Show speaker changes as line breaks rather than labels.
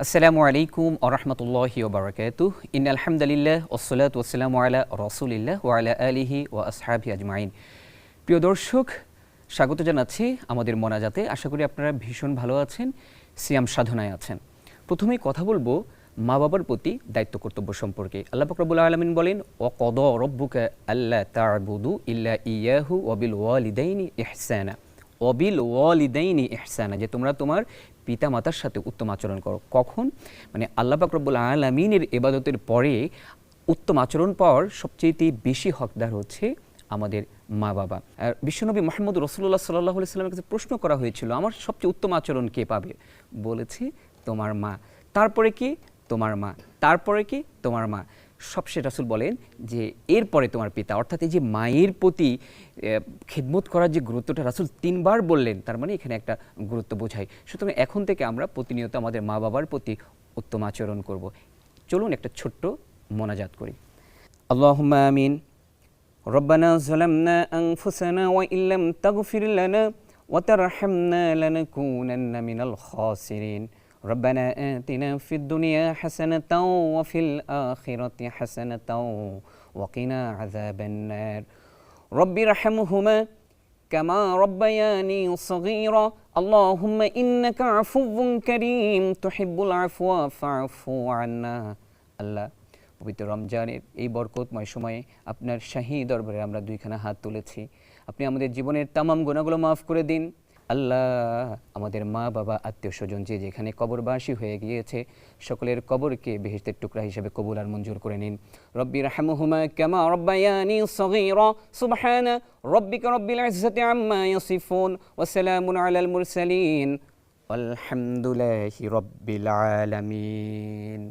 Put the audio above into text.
আসসালামু আলাইকুম ওয়া রাহমাতুল্লাহি ওয়া বারাকাতুহু ইন্নাল হামদুলিল্লাহ ওয়াসসালাতু ওয়াসসালামু আলা রাসূলিল্লাহ ওয়া আলা আলিহি ওয়া আসহাবিহি আজমাইন। প্রিয় দর্শক, স্বাগত জানাচ্ছি আমাদের মোনাজাতে। আশা করি আপনারা ভীষণ ভালো আছেন, সিয়াম সাধনায় আছেন। প্রথমেই কথা বলবো মা বাবার প্রতি দায়িত্ব কর্তব্য সম্পর্কে। আল্লাহ পাক রব্বুল আলামিন বলেন, ওয়া ক্বাদা রাব্বুকা আল্লা তা'বুদু ইল্লা ইয়্যাহু ওয়া বিল ওয়ালিদাইনি ইহসানা, অবিল ওয়ালিদাইনি ইহসানা, যে তোমরা তোমার পিতা মাতার সাথে উত্তম আচরণ করো। কখন? মানে আল্লাহ পাক রব্বুল আলামিনের ইবাদতের পরে উত্তম আচরণ পাওয়ার সবচেয়ে বেশি হকদার হচ্ছে আমাদের মা বাবা। আর বিশ্বনবী মুহাম্মদ রাসূলুল্লাহ সাল্লাল্লাহু আলাইহি ওয়াসাল্লামের কাছে প্রশ্ন করা হয়েছিল, আমার সবচেয়ে উত্তম আচরণ কে পাবে? বলেছে তোমার মা। তারপরে কি? তোমার মা। তারপরে কি? তোমার মা। সবশেষ রাসূল বলেন যে এরপরে তোমার পিতা। অর্থাৎ এই যে মায়ের প্রতি খিদমত করার যে গুরুত্বটা রাসূল ৩ বার বললেন, তার মানে এখানে একটা গুরুত্ব বোঝায়। সুতরাং এখন থেকে আমরা প্রতিনিয়ত আমাদের মা বাবার প্রতি উত্তম আচরণ করব। চলুন একটা ছোট্ট মোনাজাত করি। আল্লাহুম্মা আমিন। রব্বানা যালামনা আনফুসানা ওয়া ইল্লাম তাগফির লানা ওয়া তারহামনা লানাকুনান্না মিনাল খাসিরিন। ربنا آتنا في الدنيا حسنة وفي الآخرة حسنة وقنا عذاب النار رب ارحمهما كما ربياني صغيرا اللهم إنك عفو كريم تحب العفو فاعف عنا। আল্লাহ, পবিত্র রমজানের এই বরকতময় সময়ে আপনার শাহী দরবারে আমরা দুইখানা হাত তুলেছি। আপনি আমাদের জীবনের তামাম গুনাহগুলো মাফ করে দিন। আল্লাহ, আমাদের মা বাবা আত্মীয় স্বজন যে যেখানে কবরবাসী হয়ে গিয়েছে সকলের কবরকে বেহেশতের টুকরা হিসেবে কবুল আর মঞ্জুর করে নিন। রব্বি রাহমুহুমা কামা রব্বায়ানি সগীরা সুবহানা রব্বিকা রব্বিল ইজ্জাতি আম্মা ইয়াসিফুন ওয়া সালামুন আলাল মুরসালিন আলহামদুলিল্লাহি রব্বিল আলামিন।